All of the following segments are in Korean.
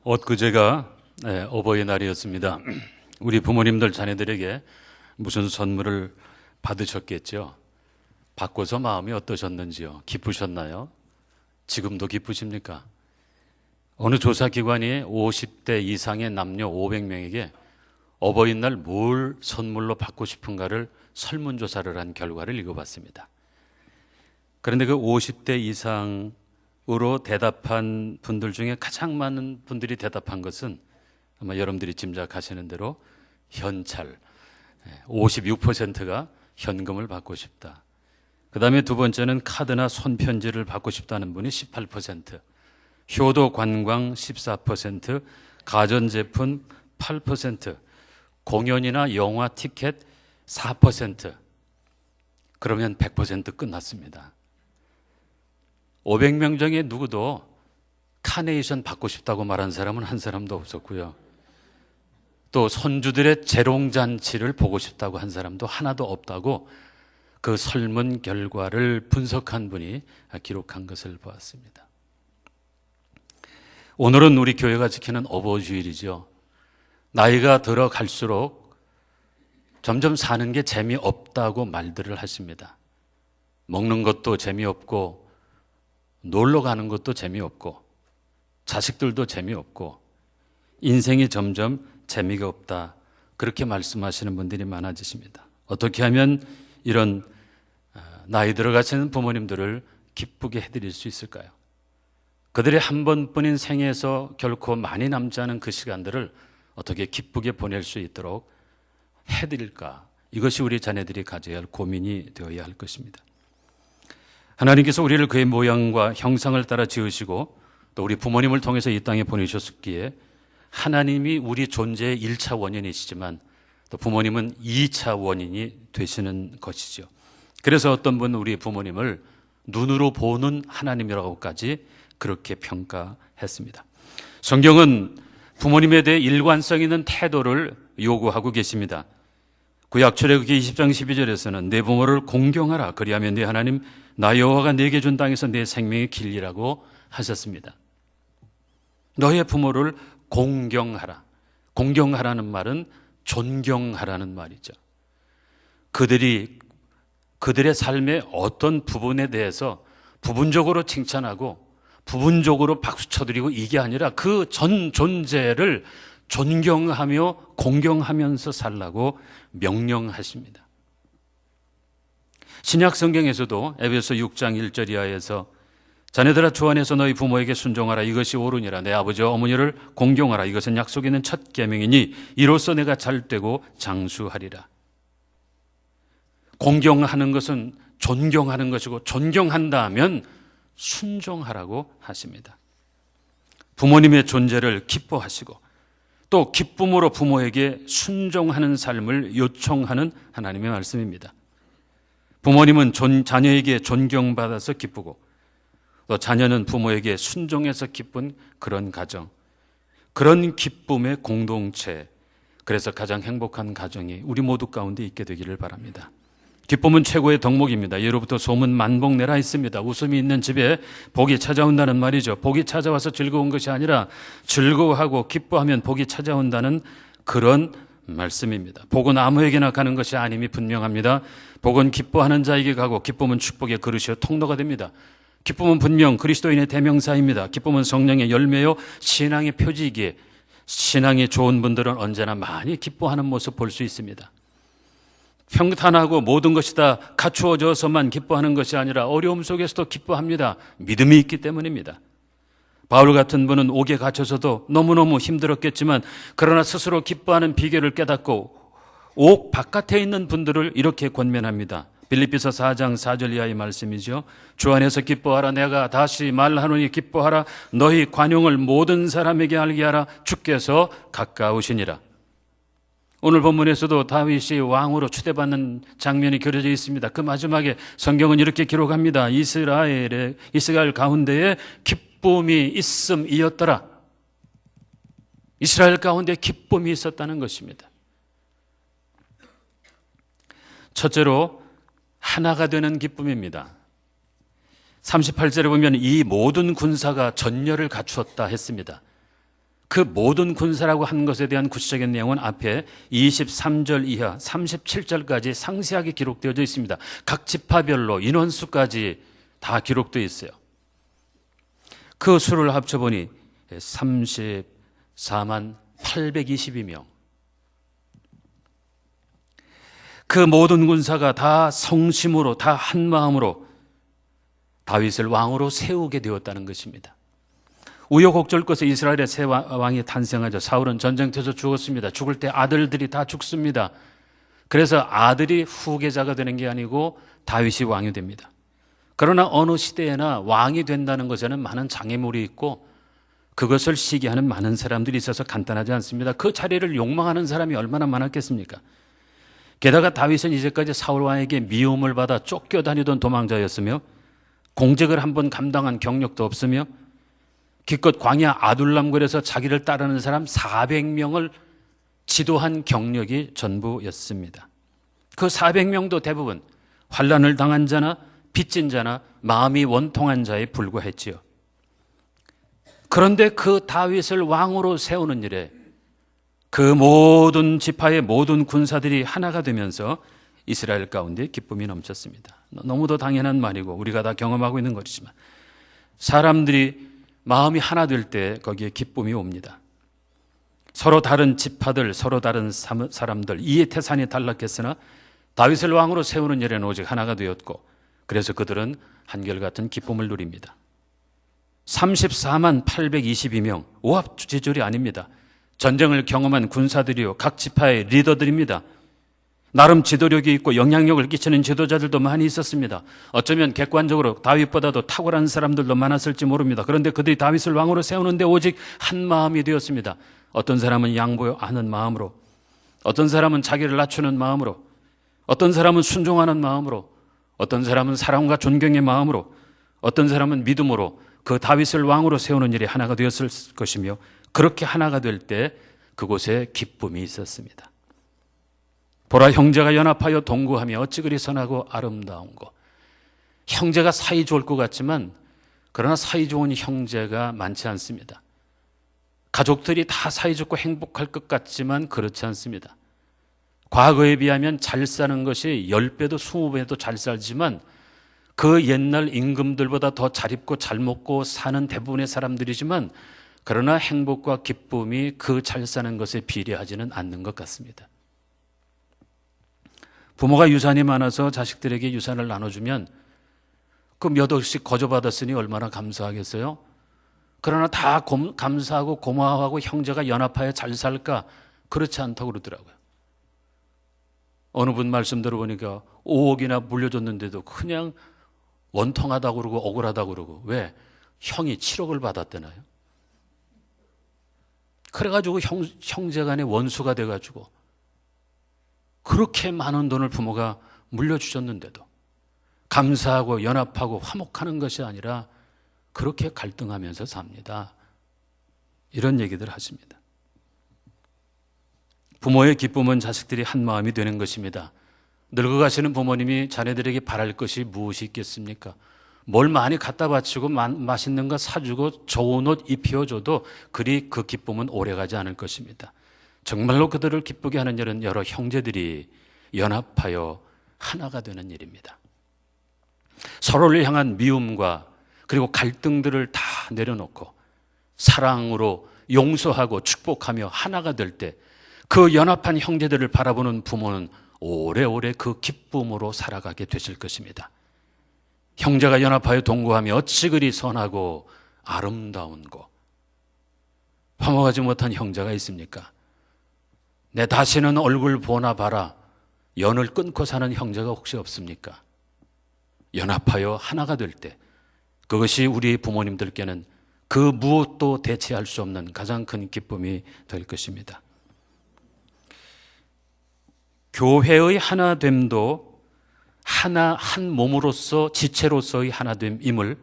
엊그제가 어버이날이었습니다. 우리 부모님들 자녀들에게 무슨 선물을 받으셨겠죠? 받고서 마음이 어떠셨는지요? 기쁘셨나요? 지금도 기쁘십니까? 어느 조사기관이 50대 이상의 남녀 500명에게 어버이날 뭘 선물로 받고 싶은가를 설문조사를 한 결과를 읽어봤습니다. 그런데 그 50대 이상으로 대답한 분들 중에 가장 많은 분들이 대답한 것은 아마 여러분들이 짐작하시는 대로 현찰, 56%가 현금을 받고 싶다. 그 다음에 두 번째는 카드나 손편지를 받고 싶다는 분이 18%, 효도 관광 14%, 가전제품 8%, 공연이나 영화 티켓 4%. 그러면 100% 끝났습니다. 500명 중에 누구도 카네이션 받고 싶다고 말한 사람은 한 사람도 없었고요. 또 손주들의 재롱잔치를 보고 싶다고 한 사람도 하나도 없다고 그 설문 결과를 분석한 분이 기록한 것을 보았습니다. 오늘은 우리 교회가 지키는 어버이주일이죠. 나이가 들어갈수록 점점 사는 게 재미없다고 말들을 하십니다. 먹는 것도 재미없고 놀러 가는 것도 재미없고 자식들도 재미없고 인생이 점점 재미가 없다. 그렇게 말씀하시는 분들이 많아지십니다. 어떻게 하면 이런 나이 들어가시는 부모님들을 기쁘게 해드릴 수 있을까요? 그들의 한 번뿐인 생에서 결코 많이 남지 않은 그 시간들을 어떻게 기쁘게 보낼 수 있도록 해드릴까? 이것이 우리 자녀들이 가져야 할 고민이 되어야 할 것입니다. 하나님께서 우리를 그의 모양과 형상을 따라 지으시고 또 우리 부모님을 통해서 이 땅에 보내셨기에 하나님이 우리 존재의 1차 원인이시지만 또 부모님은 2차 원인이 되시는 것이죠. 그래서 어떤 분은 우리 부모님을 눈으로 보는 하나님이라고까지 그렇게 평가했습니다. 성경은 부모님에 대해 일관성 있는 태도를 요구하고 계십니다. 구약 출애굽기 20장 12절에서는 내 부모를 공경하라. 그리하면 네 하나님 나 여호와가 네게 준 땅에서 내 생명의 길이라고 하셨습니다. 너의 부모를 공경하라. 공경하라는 말은 존경하라는 말이죠. 그들의 삶의 어떤 부분에 대해서 부분적으로 칭찬하고 부분적으로 박수 쳐드리고 이게 아니라 그 전 존재를 존경하며 공경하면서 살라고 명령하십니다. 신약 성경에서도 에베소 6장 1절 이하에서 자네들아 주 안에서 너희 부모에게 순종하라. 이것이 옳으니라. 내 아버지와 어머니를 공경하라. 이것은 약속 있는 첫 계명이니 이로써 내가 잘되고 장수하리라. 공경하는 것은 존경하는 것이고 존경한다면 순종하라고 하십니다. 부모님의 존재를 기뻐하시고 또 기쁨으로 부모에게 순종하는 삶을 요청하는 하나님의 말씀입니다. 부모님은 자녀에게 존경받아서 기쁘고 또 자녀는 부모에게 순종해서 기쁜 그런 가정, 그런 기쁨의 공동체, 그래서 가장 행복한 가정이 우리 모두 가운데 있게 되기를 바랍니다. 기쁨은 최고의 덕목입니다. 예로부터 소문 만복내라 있습니다. 웃음이 있는 집에 복이 찾아온다는 말이죠. 복이 찾아와서 즐거운 것이 아니라 즐거워하고 기뻐하면 복이 찾아온다는 그런 말씀입니다. 복은 아무에게나 가는 것이 아님이 분명합니다. 복은 기뻐하는 자에게 가고 기쁨은 축복의 그릇이요 통로가 됩니다. 기쁨은 분명 그리스도인의 대명사입니다. 기쁨은 성령의 열매요 신앙의 표지이기에 신앙이 좋은 분들은 언제나 많이 기뻐하는 모습 볼 수 있습니다. 평탄하고 모든 것이 다 갖추어져서만 기뻐하는 것이 아니라 어려움 속에서도 기뻐합니다. 믿음이 있기 때문입니다. 바울 같은 분은 옥에 갇혀서도 너무너무 힘들었겠지만 그러나 스스로 기뻐하는 비결을 깨닫고 옥 바깥에 있는 분들을 이렇게 권면합니다. 빌립비서 4장 4절 이하의 말씀이죠. 주 안에서 기뻐하라. 내가 다시 말하노니 기뻐하라. 너희 관용을 모든 사람에게 알게 하라. 주께서 가까우시니라. 오늘 본문에서도 다윗이 왕으로 추대받는 장면이 그려져 있습니다. 그 마지막에 성경은 이렇게 기록합니다. 이스라엘 가운데에 기쁨이 있음이었더라. 이스라엘 가운데 기쁨이 있었다는 것입니다. 첫째로 하나가 되는 기쁨입니다. 38절에 보면 이 모든 군사가 전열을 갖추었다 했습니다. 그 모든 군사라고 한 것에 대한 구체적인 내용은 앞에 23절 이하 37절까지 상세하게 기록되어져 있습니다. 각 지파별로 인원수까지 다 기록되어 있어요. 그 수를 합쳐보니 34만 822명. 그 모든 군사가 다 성심으로, 다 한마음으로 다윗을 왕으로 세우게 되었다는 것입니다. 우여곡절 끝에 이스라엘의 새 왕이 탄생하죠. 사울은 전쟁터에서 죽었습니다. 죽을 때 아들들이 다 죽습니다. 그래서 아들이 후계자가 되는 게 아니고 다윗이 왕이 됩니다. 그러나 어느 시대에나 왕이 된다는 것에는 많은 장애물이 있고 그것을 시기하는 많은 사람들이 있어서 간단하지 않습니다. 그 자리를 욕망하는 사람이 얼마나 많았겠습니까? 게다가 다윗은 이제까지 사울 왕에게 미움을 받아 쫓겨다니던 도망자였으며 공직을 한번 감당한 경력도 없으며 기껏 광야 아둘람굴에서 자기를 따르는 사람 400명을 지도한 경력이 전부였습니다. 그 400명도 대부분 환난을 당한 자나 빚진 자나 마음이 원통한 자에 불과했지요. 그런데 그 다윗을 왕으로 세우는 일에 그 모든 지파의 모든 군사들이 하나가 되면서 이스라엘 가운데 기쁨이 넘쳤습니다. 너무도 당연한 말이고 우리가 다 경험하고 있는 것이지만 사람들이 마음이 하나 될 때 거기에 기쁨이 옵니다. 서로 다른 지파들, 서로 다른 사람들, 이해 태산이 탈락했으나 다윗을 왕으로 세우는 일에는 오직 하나가 되었고 그래서 그들은 한결같은 기쁨을 누립니다. 34만 822명, 오합지졸이 아닙니다. 전쟁을 경험한 군사들이요, 각 지파의 리더들입니다. 나름 지도력이 있고 영향력을 끼치는 지도자들도 많이 있었습니다. 어쩌면 객관적으로 다윗보다도 탁월한 사람들도 많았을지 모릅니다. 그런데 그들이 다윗을 왕으로 세우는데 오직 한 마음이 되었습니다. 어떤 사람은 양보하는 마음으로, 어떤 사람은 자기를 낮추는 마음으로, 어떤 사람은 순종하는 마음으로, 어떤 사람은 사랑과 존경의 마음으로, 어떤 사람은 믿음으로 그 다윗을 왕으로 세우는 일이 하나가 되었을 것이며 그렇게 하나가 될 때 그곳에 기쁨이 있었습니다. 보라, 형제가 연합하여 동거하며 어찌 그리 선하고 아름다운고. 형제가 사이 좋을 것 같지만 그러나 사이 좋은 형제가 많지 않습니다. 가족들이 다 사이좋고 행복할 것 같지만 그렇지 않습니다. 과거에 비하면 잘 사는 것이 10배도 20배도 잘 살지만 그 옛날 임금들보다 더 잘 입고 잘 먹고 사는 대부분의 사람들이지만 그러나 행복과 기쁨이 그 잘 사는 것에 비례하지는 않는 것 같습니다. 부모가 유산이 많아서 자식들에게 유산을 나눠주면 그 몇 억씩 거저받았으니 얼마나 감사하겠어요? 그러나 다 감사하고 고마워하고 형제가 연합하여 잘 살까? 그렇지 않다고 그러더라고요. 어느 분 말씀 들어보니까 5억이나 물려줬는데도 그냥 원통하다고 그러고 억울하다고 그러고. 왜? 형이 7억을 받았대나요? 그래가지고 형제간의 원수가 돼가지고 그렇게 많은 돈을 부모가 물려주셨는데도 감사하고 연합하고 화목하는 것이 아니라 그렇게 갈등하면서 삽니다. 이런 얘기들 하십니다. 부모의 기쁨은 자식들이 한 마음이 되는 것입니다. 늙어가시는 부모님이 자녀들에게 바랄 것이 무엇이 있겠습니까? 뭘 많이 갖다 바치고 맛있는 거 사주고 좋은 옷 입혀줘도 그리 그 기쁨은 오래가지 않을 것입니다. 정말로 그들을 기쁘게 하는 일은 여러 형제들이 연합하여 하나가 되는 일입니다. 서로를 향한 미움과 그리고 갈등들을 다 내려놓고 사랑으로 용서하고 축복하며 하나가 될 때 그 연합한 형제들을 바라보는 부모는 오래오래 그 기쁨으로 살아가게 되실 것입니다. 형제가 연합하여 동거하며 어찌 그리 선하고 아름다운고. 화목하지 못한 형제가 있습니까? 내 다시는 얼굴 보나 봐라. 연을 끊고 사는 형제가 혹시 없습니까? 연합하여 하나가 될 때 그것이 우리 부모님들께는 그 무엇도 대체할 수 없는 가장 큰 기쁨이 될 것입니다. 교회의 하나됨도 한 몸으로서 지체로서의 하나됨임을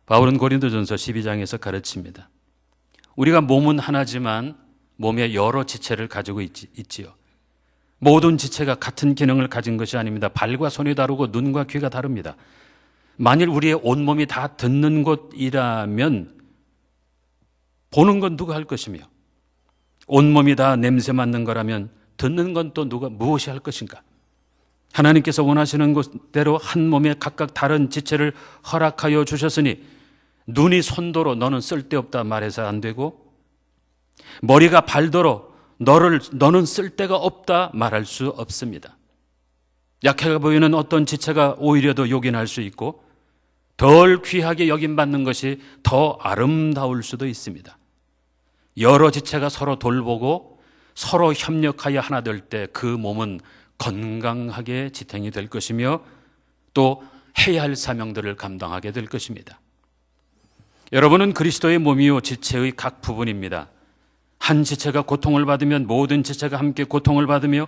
바울은 고린도전서 12장에서 가르칩니다. 우리가 몸은 하나지만 몸에 여러 지체를 가지고 있지요. 모든 지체가 같은 기능을 가진 것이 아닙니다. 발과 손이 다르고 눈과 귀가 다릅니다. 만일 우리의 온몸이 다 듣는 곳이라면 보는 건 누가 할 것이며 온몸이 다 냄새 맡는 거라면 듣는 건 또 누가 무엇이 할 것인가? 하나님께서 원하시는 대로 한 몸에 각각 다른 지체를 허락하여 주셨으니 눈이 손도로 너는 쓸데없다 말해서 안 되고, 머리가 발도로 너는 쓸데가 없다 말할 수 없습니다. 약해 보이는 어떤 지체가 오히려 더 요긴할 수 있고, 덜 귀하게 여김받는 것이 더 아름다울 수도 있습니다. 여러 지체가 서로 돌보고 서로 협력하여 하나 될 때 그 몸은 건강하게 지탱이 될 것이며 또 해야 할 사명들을 감당하게 될 것입니다. 여러분은 그리스도의 몸이요 지체의 각 부분입니다. 한 지체가 고통을 받으면 모든 지체가 함께 고통을 받으며,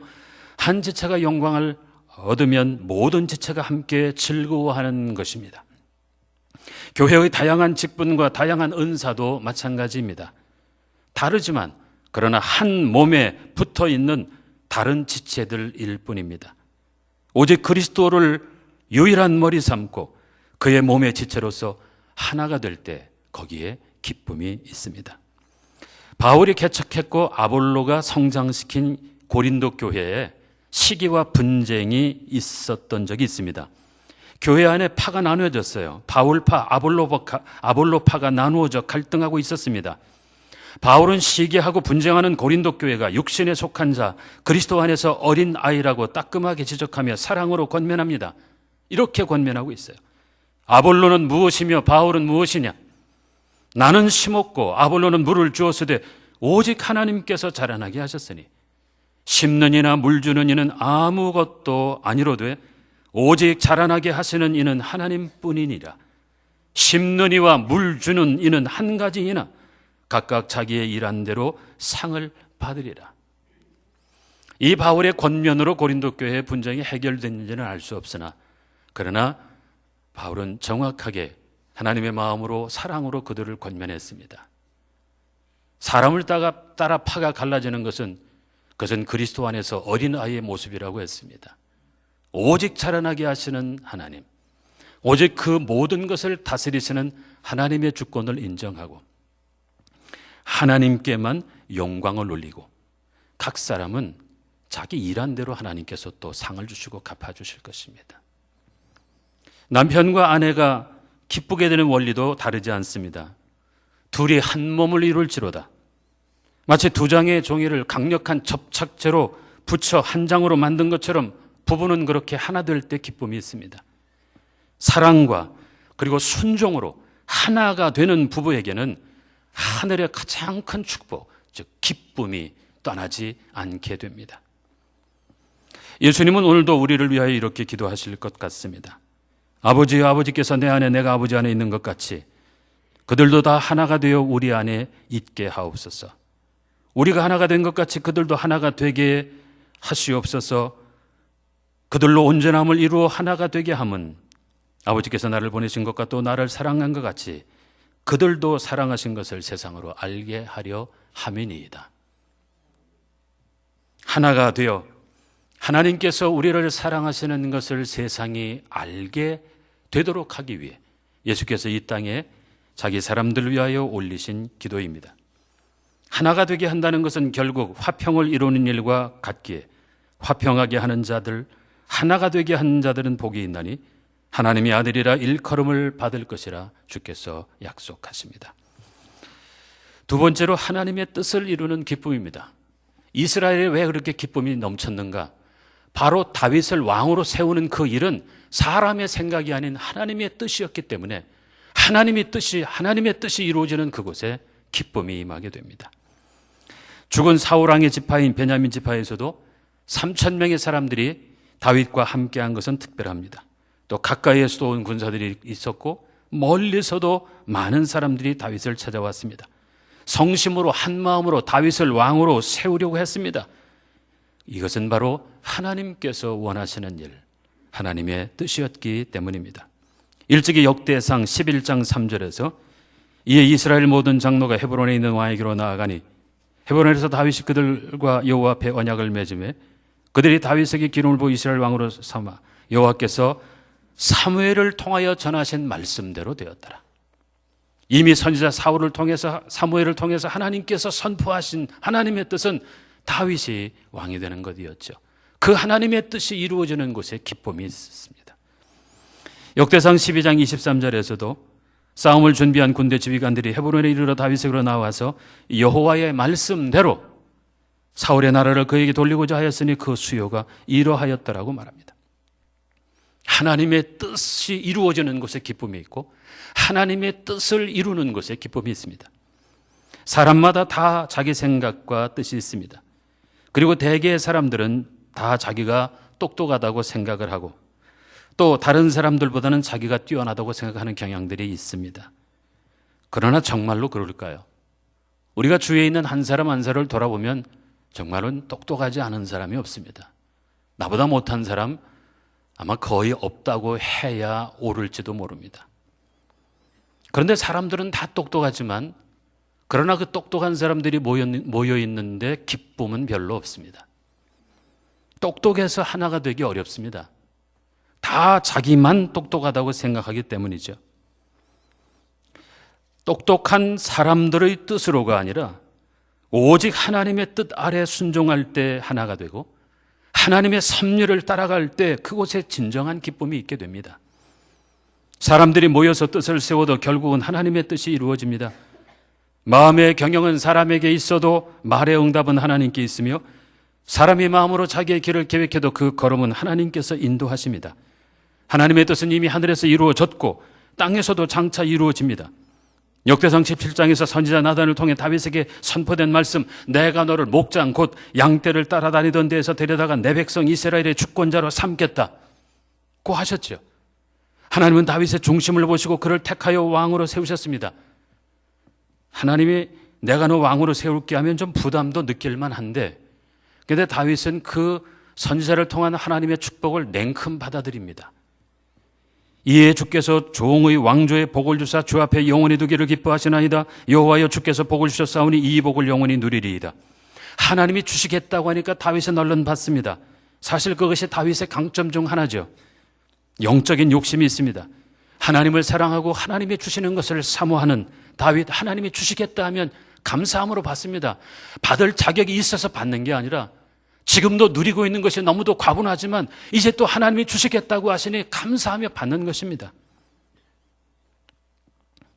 한 지체가 영광을 얻으면 모든 지체가 함께 즐거워하는 것입니다. 교회의 다양한 직분과 다양한 은사도 마찬가지입니다. 다르지만 그러나 한 몸에 붙어 있는 다른 지체들일 뿐입니다. 오직 그리스도를 유일한 머리 삼고 그의 몸의 지체로서 하나가 될 때 거기에 기쁨이 있습니다. 바울이 개척했고 아볼로가 성장시킨 고린도 교회에 시기와 분쟁이 있었던 적이 있습니다. 교회 안에 파가 나누어졌어요. 바울파, 아볼로파가 나누어져 갈등하고 있었습니다. 바울은 시기하고 분쟁하는 고린도 교회가 육신에 속한 자, 그리스도 안에서 어린 아이라고 따끔하게 지적하며 사랑으로 권면합니다. 이렇게 권면하고 있어요. 아볼로는 무엇이며 바울은 무엇이냐? 나는 심었고 아볼로는 물을 주었으되 오직 하나님께서 자라나게 하셨으니 심는 이나 물 주는 이는 아무것도 아니로되 오직 자라나게 하시는 이는 하나님뿐이니라. 심는 이와 물 주는 이는 한 가지이나 각각 자기의 일한 대로 상을 받으리라. 이 바울의 권면으로 고린도 교회의 분쟁이 해결됐는지는 알 수 없으나, 그러나 바울은 정확하게 하나님의 마음으로 사랑으로 그들을 권면했습니다. 사람을 따라 파가 갈라지는 것은 그것은 그리스도 안에서 어린아이의 모습이라고 했습니다. 오직 자라나게 하시는 하나님, 오직 그 모든 것을 다스리시는 하나님의 주권을 인정하고 하나님께만 영광을 올리고 각 사람은 자기 일한 대로 하나님께서 또 상을 주시고 갚아주실 것입니다. 남편과 아내가 기쁘게 되는 원리도 다르지 않습니다. 둘이 한 몸을 이룰지로다. 마치 두 장의 종이를 강력한 접착제로 붙여 한 장으로 만든 것처럼 부부는 그렇게 하나 될 때 기쁨이 있습니다. 사랑과 그리고 순종으로 하나가 되는 부부에게는 하늘의 가장 큰 축복, 즉 기쁨이 떠나지 않게 됩니다. 예수님은 오늘도 우리를 위하여 이렇게 기도하실 것 같습니다. 아버지여, 아버지께서 내 안에 내가 아버지 안에 있는 것 같이 그들도 다 하나가 되어 우리 안에 있게 하옵소서. 우리가 하나가 된 것 같이 그들도 하나가 되게 하시옵소서. 그들로 온전함을 이루어 하나가 되게 함은 아버지께서 나를 보내신 것과 또 나를 사랑한 것 같이 그들도 사랑하신 것을 세상으로 알게 하려 함이니이다. 하나가 되어 하나님께서 우리를 사랑하시는 것을 세상이 알게 되도록 하기 위해 예수께서 이 땅에 자기 사람들을 위하여 올리신 기도입니다. 하나가 되게 한다는 것은 결국 화평을 이루는 일과 같기에 화평하게 하는 자들, 하나가 되게 하는 자들은 복이 있나니 하나님의 아들이라 일컬음을 받을 것이라 주께서 약속하십니다. 두 번째로 하나님의 뜻을 이루는 기쁨입니다. 이스라엘에 왜 그렇게 기쁨이 넘쳤는가? 바로 다윗을 왕으로 세우는 그 일은 사람의 생각이 아닌 하나님의 뜻이었기 때문에 하나님의 뜻이 이루어지는 그곳에 기쁨이 임하게 됩니다. 죽은 사울왕의 지파인 베냐민 지파에서도 3,000명의 사람들이 다윗과 함께한 것은 특별합니다. 또 가까이에서도 온 군사들이 있었고 멀리서도 많은 사람들이 다윗을 찾아왔습니다. 성심으로 한 마음으로 다윗을 왕으로 세우려고 했습니다. 이것은 바로 하나님께서 원하시는 일, 하나님의 뜻이었기 때문입니다. 일찍이 역대상 11장 3절에서 이에 이스라엘 모든 장로가 헤브론에 있는 왕에게로 나아가니 헤브론에서 다윗이 그들과 여호와 앞에 언약을 맺음에 그들이 다윗에게 기름을 부어 이스라엘 왕으로 삼아 여호와께서 사무엘을 통하여 전하신 말씀대로 되었더라. 이미 선지자 사무엘을 통해서 하나님께서 선포하신 하나님의 뜻은 다윗이 왕이 되는 것이었죠. 그 하나님의 뜻이 이루어지는 곳에 기쁨이 있었습니다. 역대상 12장 23절에서도 싸움을 준비한 군대 지휘관들이 헤브론에 이르러 다윗에게로 나와서 여호와의 말씀대로 사울의 나라를 그에게 돌리고자 하였으니 그 수요가 이러하였더라고 말합니다. 하나님의 뜻이 이루어지는 곳에 기쁨이 있고 하나님의 뜻을 이루는 곳에 기쁨이 있습니다. 사람마다 다 자기 생각과 뜻이 있습니다. 그리고 대개의 사람들은 다 자기가 똑똑하다고 생각을 하고 또 다른 사람들보다는 자기가 뛰어나다고 생각하는 경향들이 있습니다. 그러나 정말로 그럴까요? 우리가 주위에 있는 한 사람 한 사람을 돌아보면 정말은 똑똑하지 않은 사람이 없습니다. 나보다 못한 사람 아마 거의 없다고 해야 옳을지도 모릅니다. 그런데 사람들은 다 똑똑하지만 그러나 그 똑똑한 사람들이 모여 있는데 기쁨은 별로 없습니다. 똑똑해서 하나가 되기 어렵습니다. 다 자기만 똑똑하다고 생각하기 때문이죠. 똑똑한 사람들의 뜻으로가 아니라 오직 하나님의 뜻 아래 순종할 때 하나가 되고 하나님의 섭리를 따라갈 때 그곳에 진정한 기쁨이 있게 됩니다. 사람들이 모여서 뜻을 세워도 결국은 하나님의 뜻이 이루어집니다. 마음의 경영은 사람에게 있어도 말의 응답은 하나님께 있으며 사람이 마음으로 자기의 길을 계획해도 그 걸음은 하나님께서 인도하십니다. 하나님의 뜻은 이미 하늘에서 이루어졌고 땅에서도 장차 이루어집니다. 역대상 17장에서 선지자 나단을 통해 다윗에게 선포된 말씀, 내가 너를 목장 곧 양떼를 따라다니던 데에서 데려다가 내 백성 이스라엘의 주권자로 삼겠다고 하셨죠. 하나님은 다윗의 중심을 보시고 그를 택하여 왕으로 세우셨습니다. 하나님이 내가 너 왕으로 세울게 하면 좀 부담도 느낄 만한데 그런데 다윗은 그 선지자를 통한 하나님의 축복을 냉큼 받아들입니다. 이에 주께서 종의 왕조의 복을 주사 주 앞에 영원히 두기를 기뻐하시나이다. 여호와여 주께서 복을 주셨사오니 이 복을 영원히 누리리이다. 하나님이 주시겠다고 하니까 다윗은 얼른 받습니다. 사실 그것이 다윗의 강점 중 하나죠. 영적인 욕심이 있습니다. 하나님을 사랑하고 하나님이 주시는 것을 사모하는 다윗, 하나님이 주시겠다 하면 감사함으로 받습니다. 받을 자격이 있어서 받는 게 아니라 지금도 누리고 있는 것이 너무도 과분하지만 이제 또 하나님이 주시겠다고 하시니 감사하며 받는 것입니다.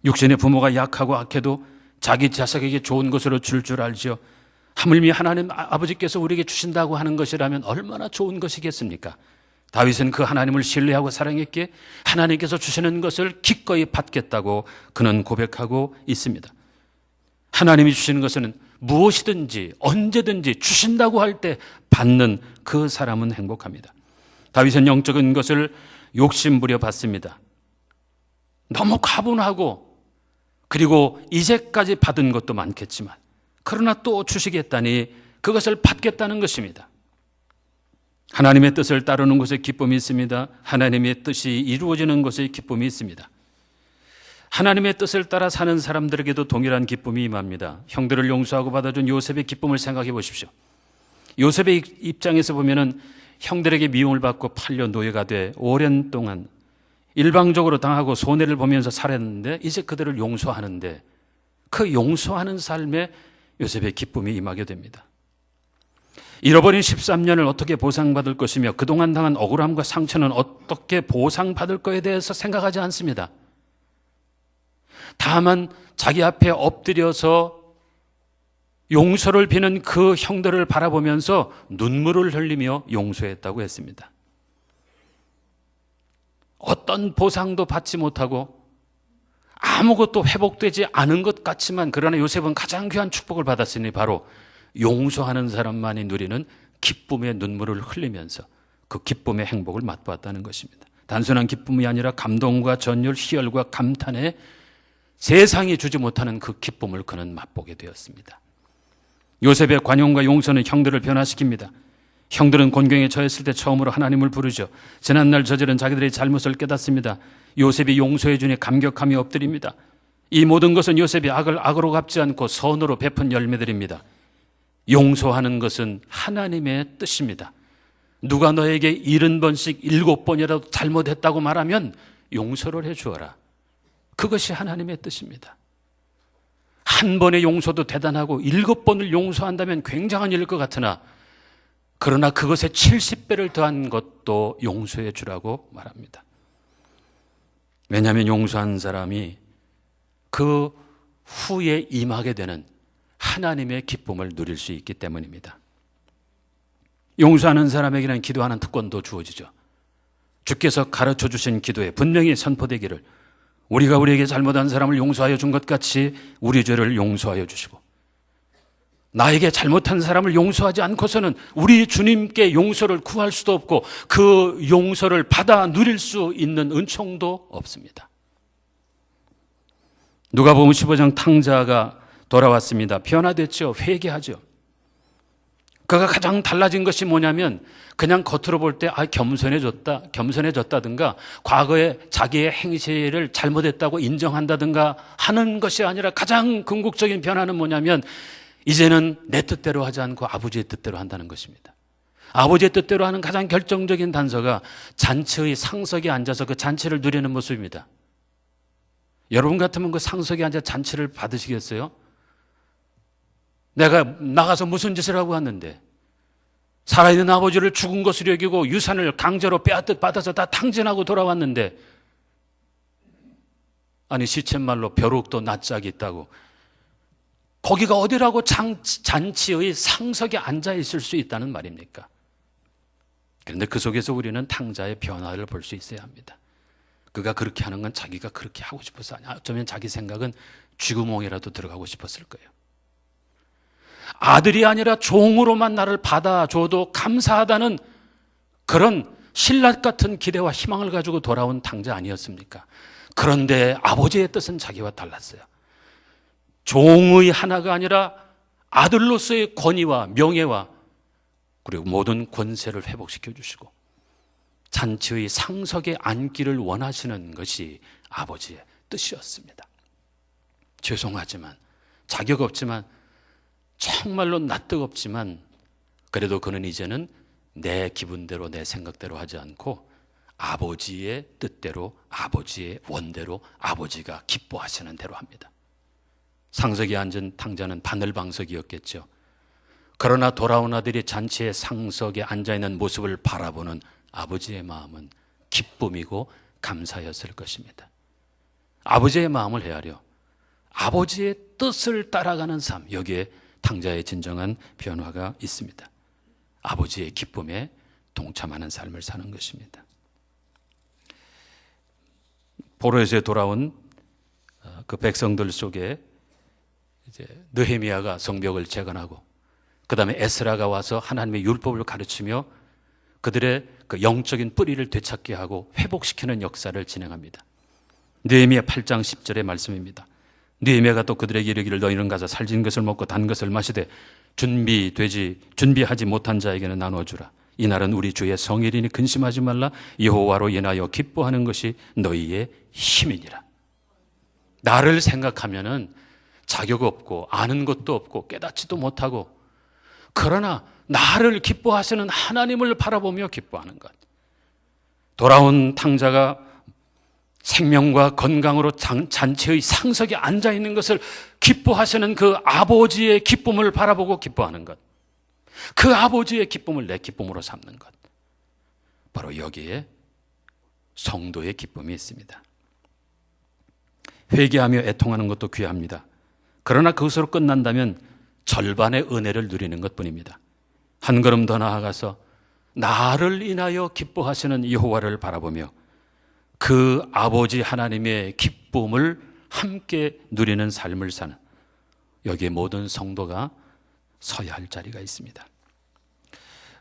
육신의 부모가 약하고 악해도 자기 자식에게 좋은 것으로 줄 알지요. 하물며 하나님 아버지께서 우리에게 주신다고 하는 것이라면 얼마나 좋은 것이겠습니까? 다윗은 그 하나님을 신뢰하고 사랑했기에 하나님께서 주시는 것을 기꺼이 받겠다고 그는 고백하고 있습니다. 하나님이 주시는 것은 무엇이든지 언제든지 주신다고 할 때 받는 그 사람은 행복합니다. 다윗은 영적인 것을 욕심부려 받습니다. 너무 과분하고 그리고 이제까지 받은 것도 많겠지만 그러나 또 주시겠다니 그것을 받겠다는 것입니다. 하나님의 뜻을 따르는 곳에 기쁨이 있습니다. 하나님의 뜻이 이루어지는 곳에 기쁨이 있습니다. 하나님의 뜻을 따라 사는 사람들에게도 동일한 기쁨이 임합니다. 형들을 용서하고 받아준 요셉의 기쁨을 생각해 보십시오. 요셉의 입장에서 보면은 형들에게 미움을 받고 팔려 노예가 돼 오랜 동안 일방적으로 당하고 손해를 보면서 살았는데 이제 그들을 용서하는데 그 용서하는 삶에 요셉의 기쁨이 임하게 됩니다. 잃어버린 13년을 어떻게 보상받을 것이며 그동안 당한 억울함과 상처는 어떻게 보상받을 것에 대해서 생각하지 않습니다. 다만 자기 앞에 엎드려서 용서를 비는 그 형들을 바라보면서 눈물을 흘리며 용서했다고 했습니다. 어떤 보상도 받지 못하고 아무것도 회복되지 않은 것 같지만 그러나 요셉은 가장 귀한 축복을 받았으니 바로 용서하는 사람만이 누리는 기쁨의 눈물을 흘리면서 그 기쁨의 행복을 맛보았다는 것입니다. 단순한 기쁨이 아니라 감동과 전율, 희열과 감탄에 세상이 주지 못하는 그 기쁨을 그는 맛보게 되었습니다. 요셉의 관용과 용서는 형들을 변화시킵니다. 형들은 곤경에 처했을 때 처음으로 하나님을 부르죠. 지난날 저지른 자기들의 잘못을 깨닫습니다. 요셉이 용서해 주니 감격하며 엎드립니다. 이 모든 것은 요셉이 악을 악으로 갚지 않고 선으로 베푼 열매들입니다. 용서하는 것은 하나님의 뜻입니다. 누가 너에게 70번씩 7번이라도 잘못했다고 말하면 용서를 해 주어라. 그것이 하나님의 뜻입니다. 한 번의 용서도 대단하고 7번을 용서한다면 굉장한 일일 것 같으나 그러나 그것에 70배를 더한 것도 용서해 주라고 말합니다. 왜냐하면 용서한 사람이 그 후에 임하게 되는 하나님의 기쁨을 누릴 수 있기 때문입니다. 용서하는 사람에게는 기도하는 특권도 주어지죠. 주께서 가르쳐 주신 기도에 분명히 선포되기를 우리가 우리에게 잘못한 사람을 용서하여 준 것 같이 우리 죄를 용서하여 주시고 나에게 잘못한 사람을 용서하지 않고서는 우리 주님께 용서를 구할 수도 없고 그 용서를 받아 누릴 수 있는 은총도 없습니다. 누가복음 15장 탕자가 돌아왔습니다. 변화됐죠. 회개하죠. 그가 가장 달라진 것이 뭐냐면 그냥 겉으로 볼 때 겸손해졌다든가 과거에 자기의 행실을 잘못했다고 인정한다든가 하는 것이 아니라 가장 궁극적인 변화는 뭐냐면 이제는 내 뜻대로 하지 않고 아버지의 뜻대로 한다는 것입니다. 아버지의 뜻대로 하는 가장 결정적인 단서가 잔치의 상석에 앉아서 그 잔치를 누리는 모습입니다. 여러분 같으면 그 상석에 앉아 잔치를 받으시겠어요? 내가 나가서 무슨 짓을 하고 왔는데 살아있는 아버지를 죽은 것으로 여기고 유산을 강제로 빼앗듯 받아서 다 탕진하고 돌아왔는데 아니 시쳇말로 벼룩도 낯짝이 있다고 거기가 어디라고 잔치의 상석에 앉아 있을 수 있다는 말입니까? 그런데 그 속에서 우리는 탕자의 변화를 볼 수 있어야 합니다. 그가 그렇게 하는 건 자기가 그렇게 하고 싶어서 아니야. 어쩌면 자기 생각은 쥐구멍이라도 들어가고 싶었을 거예요. 아들이 아니라 종으로만 나를 받아줘도 감사하다는 그런 신라 같은 기대와 희망을 가지고 돌아온 탕자 아니었습니까? 그런데 아버지의 뜻은 자기와 달랐어요. 종의 하나가 아니라 아들로서의 권위와 명예와 그리고 모든 권세를 회복시켜 주시고 잔치의 상석에 앉기를 원하시는 것이 아버지의 뜻이었습니다. 죄송하지만 자격 없지만 정말로 낯뜨겁지만 그래도 그는 이제는 내 기분대로 내 생각대로 하지 않고 아버지의 뜻대로 아버지의 원대로 아버지가 기뻐하시는 대로 합니다. 상석에 앉은 탕자는 바늘방석이었겠죠. 그러나 돌아온 아들이 잔치의 상석에 앉아있는 모습을 바라보는 아버지의 마음은 기쁨이고 감사였을 것입니다. 아버지의 마음을 헤아려 아버지의 뜻을 따라가는 삶, 여기에 탕자의 진정한 변화가 있습니다. 아버지의 기쁨에 동참하는 삶을 사는 것입니다. 포로에서 돌아온 그 백성들 속에 이제 느헤미야가 성벽을 재건하고 그 다음에 에스라가 와서 하나님의 율법을 가르치며 그들의 그 영적인 뿌리를 되찾게 하고 회복시키는 역사를 진행합니다. 느헤미야 8장 10절의 말씀입니다. 느헤미야가 또 그들에게 이르기를 너희는 가서 살진 것을 먹고 단 것을 마시되 준비하지 못한 자에게는 나눠주라. 이날은 우리 주의 성일이니 근심하지 말라. 여호와로 인하여 기뻐하는 것이 너희의 힘이니라. 나를 생각하면은 자격 없고 아는 것도 없고 깨닫지도 못하고 그러나 나를 기뻐하시는 하나님을 바라보며 기뻐하는 것. 돌아온 탕자가 생명과 건강으로 잔치의 상석에 앉아있는 것을 기뻐하시는 그 아버지의 기쁨을 바라보고 기뻐하는 것. 그 아버지의 기쁨을 내 기쁨으로 삼는 것. 바로 여기에 성도의 기쁨이 있습니다. 회개하며 애통하는 것도 귀합니다. 그러나 그것으로 끝난다면 절반의 은혜를 누리는 것뿐입니다. 한 걸음 더 나아가서 나를 인하여 기뻐하시는 여호와를 바라보며 그 아버지 하나님의 기쁨을 함께 누리는 삶을 사는 여기에 모든 성도가 서야 할 자리가 있습니다.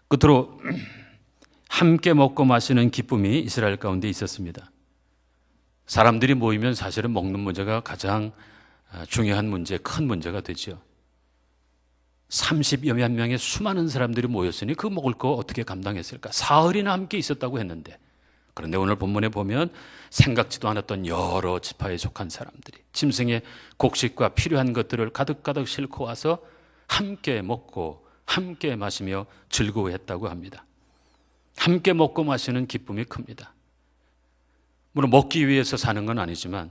끝으로 함께 먹고 마시는 기쁨이 이스라엘 가운데 있었습니다. 사람들이 모이면 사실은 먹는 문제가 가장 중요한 문제, 큰 문제가 되죠. 30여만 명의 수많은 사람들이 모였으니 그 먹을 거 어떻게 감당했을까? 사흘이나 함께 있었다고 했는데 그런데 오늘 본문에 보면 생각지도 않았던 여러 지파에 속한 사람들이 짐승의 곡식과 필요한 것들을 가득가득 싣고 와서 함께 먹고 함께 마시며 즐거워했다고 합니다. 함께 먹고 마시는 기쁨이 큽니다. 물론 먹기 위해서 사는 건 아니지만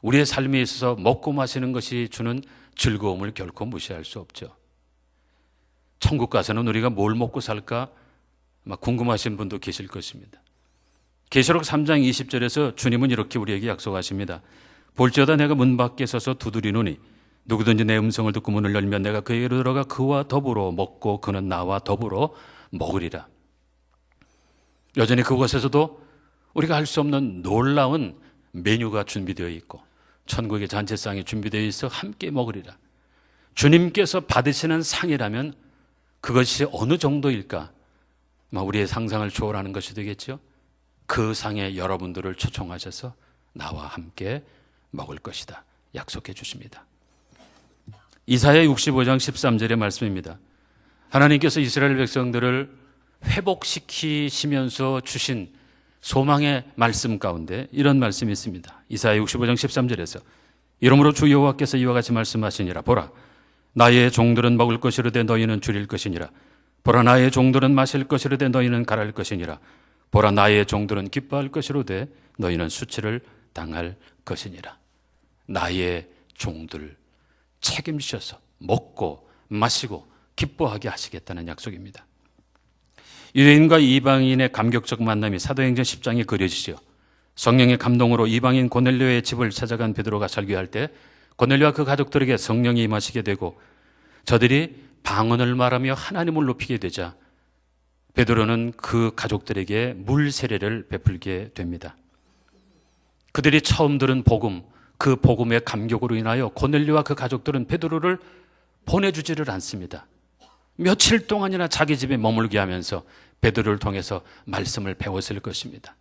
우리의 삶에 있어서 먹고 마시는 것이 주는 즐거움을 결코 무시할 수 없죠. 천국 가서는 우리가 뭘 먹고 살까 막 궁금하신 분도 계실 것입니다. 계시록 3장 20절에서 주님은 이렇게 우리에게 약속하십니다. 볼지어다 내가 문 밖에 서서 두드리노니 누구든지 내 음성을 듣고 문을 열면 내가 그에게로 들어가 그와 더불어 먹고 그는 나와 더불어 먹으리라. 여전히 그곳에서도 우리가 할 수 없는 놀라운 메뉴가 준비되어 있고 천국의 잔치상이 준비되어 있어 함께 먹으리라. 주님께서 받으시는 상이라면 그것이 어느 정도일까? 우리의 상상을 초월하는 것이 되겠죠. 그 상에 여러분들을 초청하셔서 나와 함께 먹을 것이다 약속해 주십니다. 이사야 65장 13절의 말씀입니다. 하나님께서 이스라엘 백성들을 회복시키시면서 주신 소망의 말씀 가운데 이런 말씀이 있습니다. 이사야 65장 13절에서 이러므로 주 여호와께서 이와 같이 말씀하시니라. 보라, 나의 종들은 먹을 것이로되 너희는 줄일 것이니라. 보라, 나의 종들은 마실 것이로되 너희는 갈할 것이니라. 보라, 나의 종들은 기뻐할 것이로되 너희는 수치를 당할 것이니라. 나의 종들 책임지셔서 먹고 마시고 기뻐하게 하시겠다는 약속입니다. 유대인과 이방인의 감격적 만남이 사도행전 10장에 그려지죠. 성령의 감동으로 이방인 고넬료의 집을 찾아간 베드로가 설교할 때 고넬료와 그 가족들에게 성령이 임하시게 되고 저들이 방언을 말하며 하나님을 높이게 되자 베드로는 그 가족들에게 물 세례를 베풀게 됩니다. 그들이 처음 들은 복음, 그 복음의 감격으로 인하여 고넬료와 그 가족들은 베드로를 보내주지를 않습니다. 며칠 동안이나 자기 집에 머물게 하면서 베드로를 통해서 말씀을 배웠을 것입니다.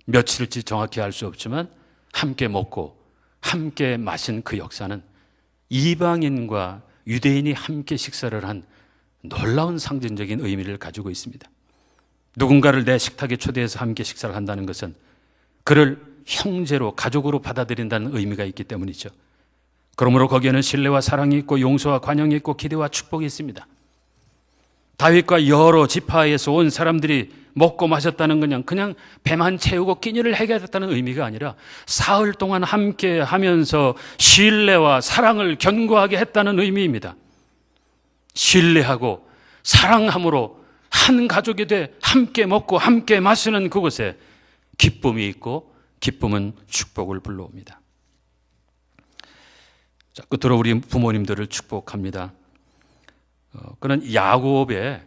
며칠일지 정확히 알 수 없지만 함께 먹고 함께 마신 그 역사는 이방인과 유대인이 함께 식사를 한 놀라운 상징적인 의미를 가지고 있습니다. 누군가를 내 식탁에 초대해서 함께 식사를 한다는 것은 그를 형제로 가족으로 받아들인다는 의미가 있기 때문이죠. 그러므로 거기에는 신뢰와 사랑이 있고 용서와 관용이 있고 기대와 축복이 있습니다. 다윗과 여러 지파에서 온 사람들이 먹고 마셨다는 건 그냥 배만 채우고 끼니를 해결했다는 의미가 아니라 사흘 동안 함께 하면서 신뢰와 사랑을 견고하게 했다는 의미입니다. 신뢰하고 사랑함으로 한 가족이 돼 함께 먹고 함께 마시는 그곳에 기쁨이 있고 기쁨은 축복을 불러옵니다. 자, 끝으로 우리 부모님들을 축복합니다. 그런 야곱의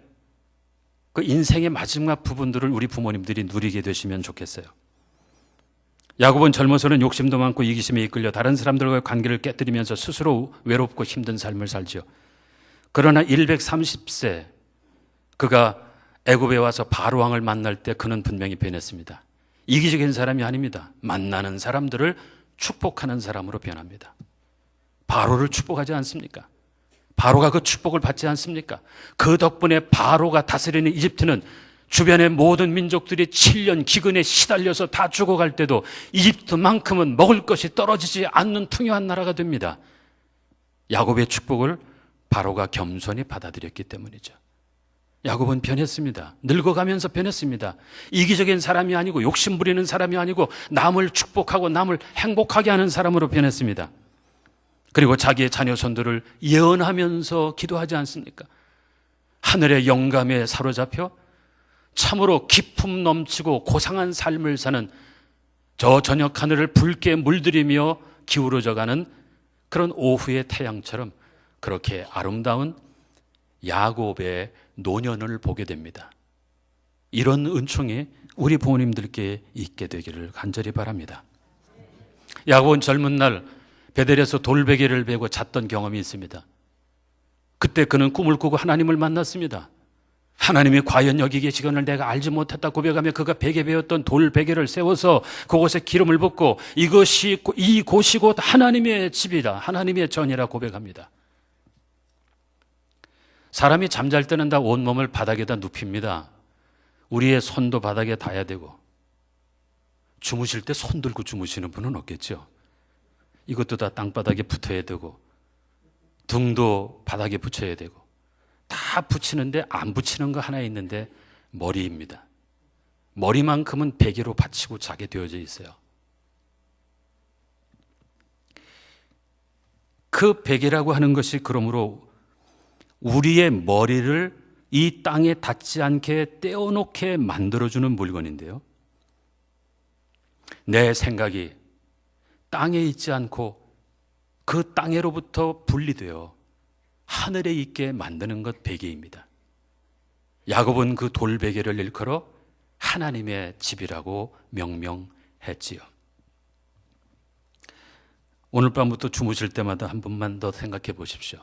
그 인생의 마지막 부분들을 우리 부모님들이 누리게 되시면 좋겠어요. 야곱은 젊어서는 욕심도 많고 이기심에 이끌려 다른 사람들과의 관계를 깨뜨리면서 스스로 외롭고 힘든 삶을 살죠. 그러나 130세 그가 애굽에 와서 바로왕을 만날 때 그는 분명히 변했습니다. 이기적인 사람이 아닙니다. 만나는 사람들을 축복하는 사람으로 변합니다. 바로를 축복하지 않습니까? 바로가 그 축복을 받지 않습니까? 그 덕분에 바로가 다스리는 이집트는 주변의 모든 민족들이 7년 기근에 시달려서 다 죽어갈 때도 이집트만큼은 먹을 것이 떨어지지 않는 풍요한 나라가 됩니다. 야곱의 축복을 바로가 겸손히 받아들였기 때문이죠. 야곱은 변했습니다. 늙어가면서 변했습니다. 이기적인 사람이 아니고 욕심 부리는 사람이 아니고 남을 축복하고 남을 행복하게 하는 사람으로 변했습니다. 그리고 자기의 자녀손들을 예언하면서 기도하지 않습니까? 하늘의 영감에 사로잡혀 참으로 기품 넘치고 고상한 삶을 사는 저 저녁 하늘을 붉게 물들이며 기울어져가는 그런 오후의 태양처럼 그렇게 아름다운 야곱의 노년을 보게 됩니다. 이런 은총이 우리 부모님들께 있게 되기를 간절히 바랍니다. 야곱은 젊은 날 베델에서 돌베개를 베고 잤던 경험이 있습니다. 그때 그는 꿈을 꾸고 하나님을 만났습니다. 하나님이 과연 여기 계시거늘 내가 알지 못했다 고백하며 그가 베개 베었던 돌베개를 세워서 그곳에 기름을 붓고 이곳이 곧 하나님의 집이라 하나님의 전이라 고백합니다. 사람이 잠잘 때는 다 온몸을 바닥에다 눕힙니다. 우리의 손도 바닥에 닿아야 되고 주무실 때 손 들고 주무시는 분은 없겠죠. 이것도 다 땅바닥에 붙어야 되고 등도 바닥에 붙여야 되고 다 붙이는데 안 붙이는 거 하나 있는데 머리입니다. 머리만큼은 베개로 받치고 자게 되어져 있어요. 그 베개라고 하는 것이 그러므로 우리의 머리를 이 땅에 닿지 않게 떼어놓게 만들어주는 물건인데요. 내 생각이 땅에 있지 않고 그 땅에로부터 분리되어 하늘에 있게 만드는 것 베개입니다. 야곱은 그 돌베개를 일컬어 하나님의 집이라고 명명했지요. 오늘 밤부터 주무실 때마다 한 번만 더 생각해 보십시오.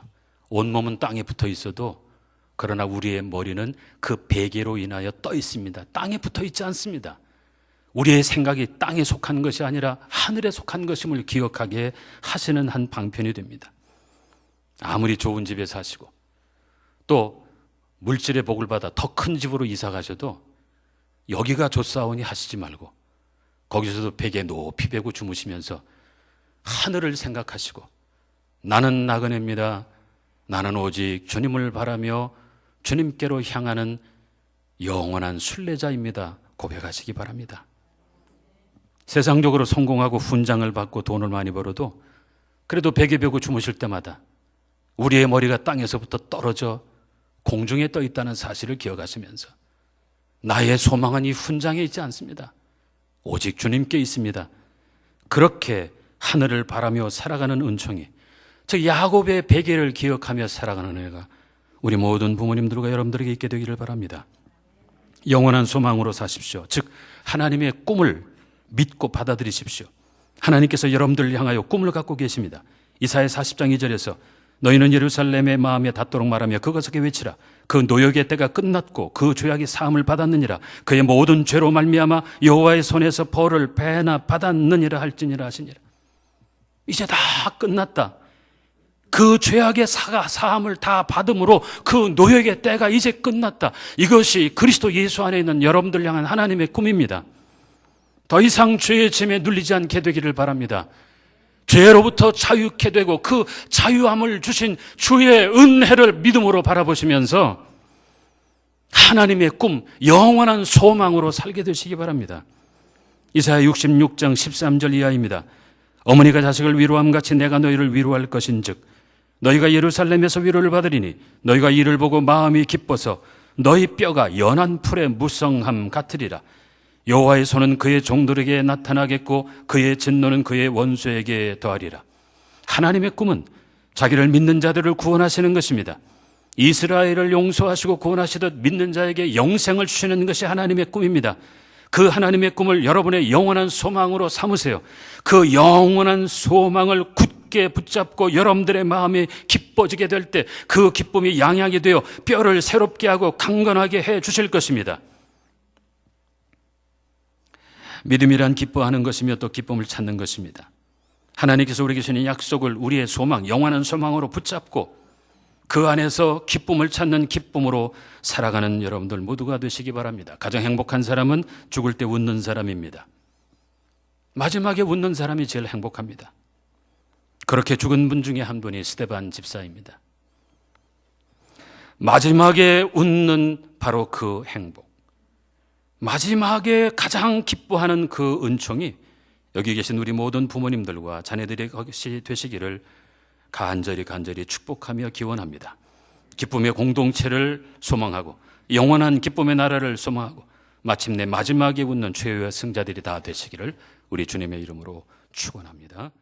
온몸은 땅에 붙어 있어도 그러나 우리의 머리는 그 베개로 인하여 떠 있습니다. 땅에 붙어 있지 않습니다. 우리의 생각이 땅에 속한 것이 아니라 하늘에 속한 것임을 기억하게 하시는 한 방편이 됩니다. 아무리 좋은 집에 사시고 또 물질의 복을 받아 더 큰 집으로 이사 가셔도 여기가 좋사오니 하시지 말고 거기서도 베개 높이 베고 주무시면서 하늘을 생각하시고 나는 나그네입니다. 나는 오직 주님을 바라며 주님께로 향하는 영원한 순례자입니다. 고백하시기 바랍니다. 세상적으로 성공하고 훈장을 받고 돈을 많이 벌어도 그래도 베개 베고 주무실 때마다 우리의 머리가 땅에서부터 떨어져 공중에 떠 있다는 사실을 기억하시면서 나의 소망은 이 훈장에 있지 않습니다. 오직 주님께 있습니다. 그렇게 하늘을 바라며 살아가는 은총이, 즉 야곱의 베개를 기억하며 살아가는 은혜가 우리 모든 부모님들과 여러분들에게 있게 되기를 바랍니다. 영원한 소망으로 사십시오. 즉 하나님의 꿈을 믿고 받아들이십시오. 하나님께서 여러분들을 향하여 꿈을 갖고 계십니다. 이사야 40장 2절에서 너희는 예루살렘의 마음에 닿도록 말하며 그것에게 외치라. 그 노역의 때가 끝났고 그 죄악이 사함을 받았느니라. 그의 모든 죄로 말미암아 여호와의 손에서 벌을 배나 받았느니라 할지니라 하시니라. 이제 다 끝났다. 그 죄악의 사함을 다 받음으로 그 노역의 때가 이제 끝났다. 이것이 그리스도 예수 안에 있는 여러분들 향한 하나님의 꿈입니다. 더 이상 죄의 짐에 눌리지 않게 되기를 바랍니다. 죄로부터 자유케 되고 그 자유함을 주신 주의 은혜를 믿음으로 바라보시면서 하나님의 꿈, 영원한 소망으로 살게 되시기 바랍니다. 이사야 66장 13절 이하입니다. 어머니가 자식을 위로함 같이 내가 너희를 위로할 것인즉 너희가 예루살렘에서 위로를 받으리니 너희가 이를 보고 마음이 기뻐서 너희 뼈가 연한 풀의 무성함 같으리라. 여호와의 손은 그의 종들에게 나타나겠고 그의 진노는 그의 원수에게 더하리라. 하나님의 꿈은 자기를 믿는 자들을 구원하시는 것입니다. 이스라엘을 용서하시고 구원하시듯 믿는 자에게 영생을 주시는 것이 하나님의 꿈입니다. 그 하나님의 꿈을 여러분의 영원한 소망으로 삼으세요. 그 영원한 소망을 굳게 붙잡고 여러분들의 마음이 기뻐지게 될 때 그 기쁨이 양약이 되어 뼈를 새롭게 하고 강건하게 해 주실 것입니다. 믿음이란 기뻐하는 것이며 또 기쁨을 찾는 것입니다. 하나님께서 우리에게 주신 약속을 우리의 소망, 영원한 소망으로 붙잡고 그 안에서 기쁨을 찾는 기쁨으로 살아가는 여러분들 모두가 되시기 바랍니다. 가장 행복한 사람은 죽을 때 웃는 사람입니다. 마지막에 웃는 사람이 제일 행복합니다. 그렇게 죽은 분 중에 한 분이 스데반 집사입니다. 마지막에 웃는 바로 그 행복, 마지막에 가장 기뻐하는 그 은총이 여기 계신 우리 모든 부모님들과 자녀들의 것이 되시기를 간절히 축복하며 기원합니다. 기쁨의 공동체를 소망하고 영원한 기쁨의 나라를 소망하고 마침내 마지막에 웃는 최후의 승자들이 다 되시기를 우리 주님의 이름으로 축원합니다.